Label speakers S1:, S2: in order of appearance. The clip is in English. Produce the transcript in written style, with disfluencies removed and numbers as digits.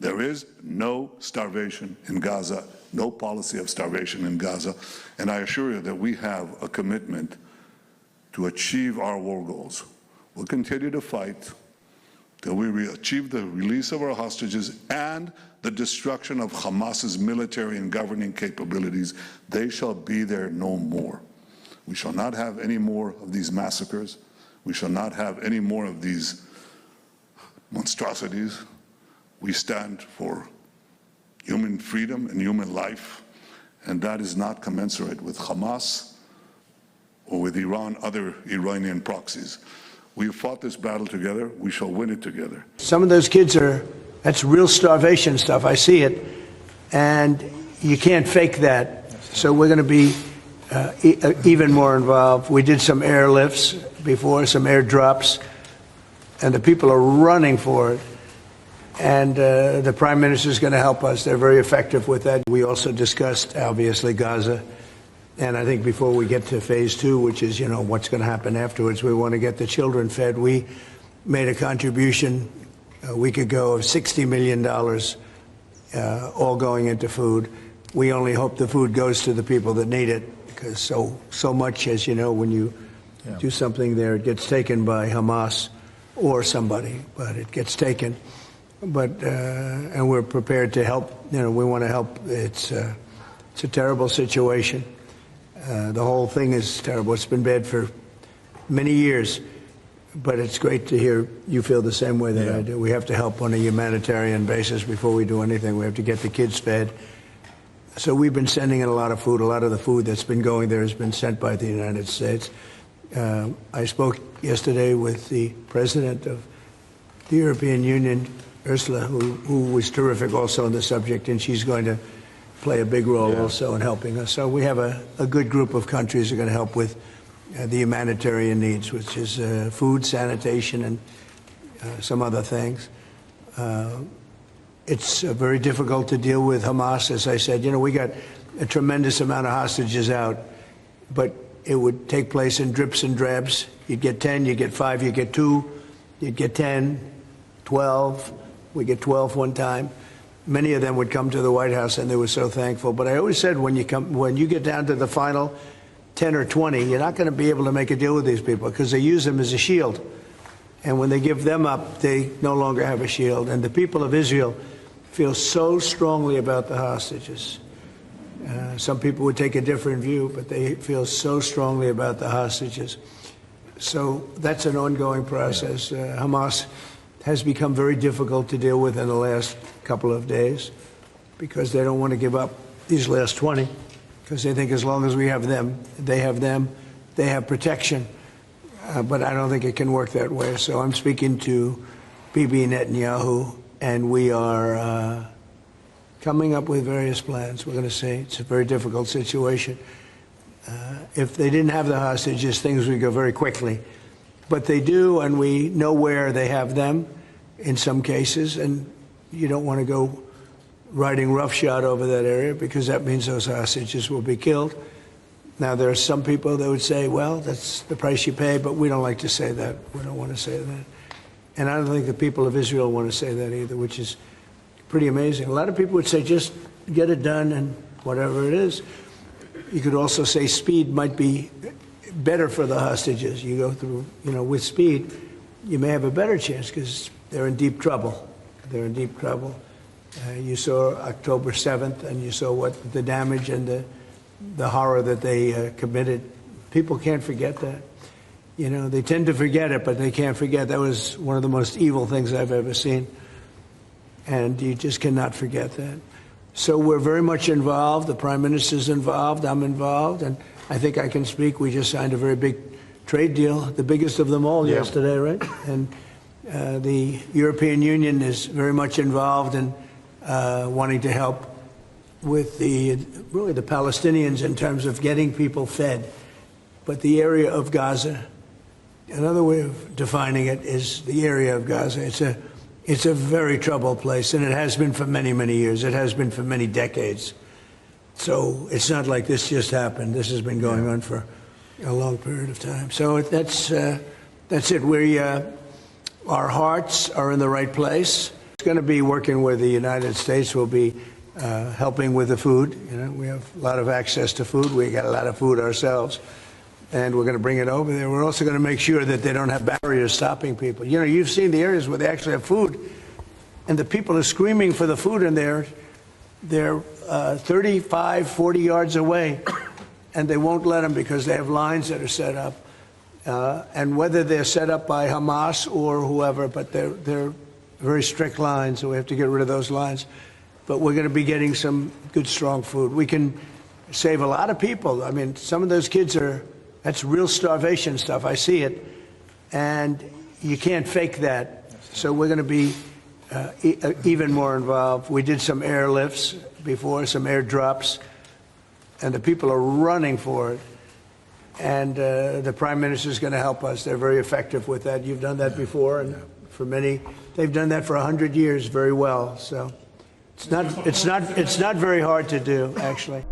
S1: There is no starvation in Gaza, no policy of starvation in Gaza, and I assure you that we have a commitment to achieve our war goals. We'll continue to fight till we achieve the release of our hostages and the destruction of Hamas's military and governing capabilities. They shall be there no more. We shall not have any more of these massacres. We shall not have any more of these monstrosities. We stand for human freedom and human life, and that is not commensurate with Hamas or with Iran, other Iranian proxies. We have fought this battle together. We shall win it together.
S2: Some of those kids that's real starvation stuff. I see it, and you can't fake that. So we're going to be even more involved. We did some airlifts before, some airdrops, and the people are running for it. And the Prime Minister is going to help us. They're very effective with that. We also discussed, obviously, Gaza. And I think before we get to phase 2, which is, what's going to happen afterwards, we want to get the children fed. We made a contribution a week ago of $60 million, all going into food. We only hope the food goes to the people that need it, because so much, as you know, when you do something there, it gets taken by Hamas or somebody, but it gets taken. But and we're prepared to help. We want to help. It's a terrible situation. The whole thing is terrible. It's been bad for many years, but it's great to hear you feel the same way that I do. We have to help on a humanitarian basis before we do anything. We have to get the kids fed. So we've been sending in a lot of food. A lot of the food that's been going there has been sent by the United States. I spoke yesterday with the president of the European Union, Ursula, who was terrific also on the subject, and she's going to play a big role also in helping us. So we have a good group of countries that are going to help with the humanitarian needs, which is food, sanitation, and some other things. It's very difficult to deal with Hamas, as I said. We got a tremendous amount of hostages out, but it would take place in drips and drabs. You'd get 10, you'd get 5, you'd get 2, you'd get 10, 12. We get 12 one time. Many of them would come to the White House, and they were so thankful. But I always said, when you get down to the final 10 or 20, you're not going to be able to make a deal with these people, because they use them as a shield. And when they give them up, they no longer have a shield. And the people of Israel feel so strongly about the hostages. Some people would take a different view, but they feel so strongly about the hostages. So that's an ongoing process. Hamas has become very difficult to deal with in the last couple of days, because they don't want to give up these last 20, because they think as long as we have them, they have protection. But I don't think it can work that way. So I'm speaking to Bibi Netanyahu, and we are coming up with various plans. We're going to say it's a very difficult situation. If they didn't have the hostages, things would go very quickly. But they do, and we know where they have them in some cases, and you don't want to go riding roughshod over that area, because that means those hostages will be killed. Now, there are some people that would say, well, that's the price you pay, but we don't like to say that. We don't want to say that. And I don't think the people of Israel want to say that either, which is pretty amazing. A lot of people would say, just get it done and whatever it is. You could also say speed might be better for the hostages. You go through, with speed, you may have a better chance, because they're in deep trouble. They're in deep trouble. You saw October 7th, and you saw what the damage and the horror that they committed. People can't forget that. They tend to forget it, but they can't forget. That was one of the most evil things I've ever seen. And you just cannot forget that. So we're very much involved. The Prime Minister's involved. I'm involved. And I think I can speak. We just signed a very big trade deal, the biggest of them all yesterday, right? And the European Union is very much involved in wanting to help with the Palestinians in terms of getting people fed. But the area of Gaza, another way of defining it is the area of Gaza. It's a very troubled place, and it has been for many, many years. It has been for many decades. So it's not like this just happened. This has been going on for a long period of time. So that's it. Our hearts are in the right place. going to be working with the United States. We'll be helping with the food. You know, we have a lot of access to food. We got a lot of food ourselves, and we're going to bring it over there. We're also going to make sure that they don't have barriers stopping people. You know, you've seen the areas where they actually have food, and the people are screaming for the food, and they're 35, 40 yards away, and they won't let them because they have lines that are set up. And whether they're set up by Hamas or whoever, but they're very strict lines, so we have to get rid of those lines. But we're going to be getting some good, strong food. We can save a lot of people. I mean, some of those kids that's real starvation stuff. I see it. And you can't fake that. So we're going to be even more involved. We did some airlifts before, some airdrops, and the people are running for it. And the Prime Minister is going to help us. They're very effective with that. You've done that before, and for many, they've done that for 100 years very well. So it's not very hard to do, actually.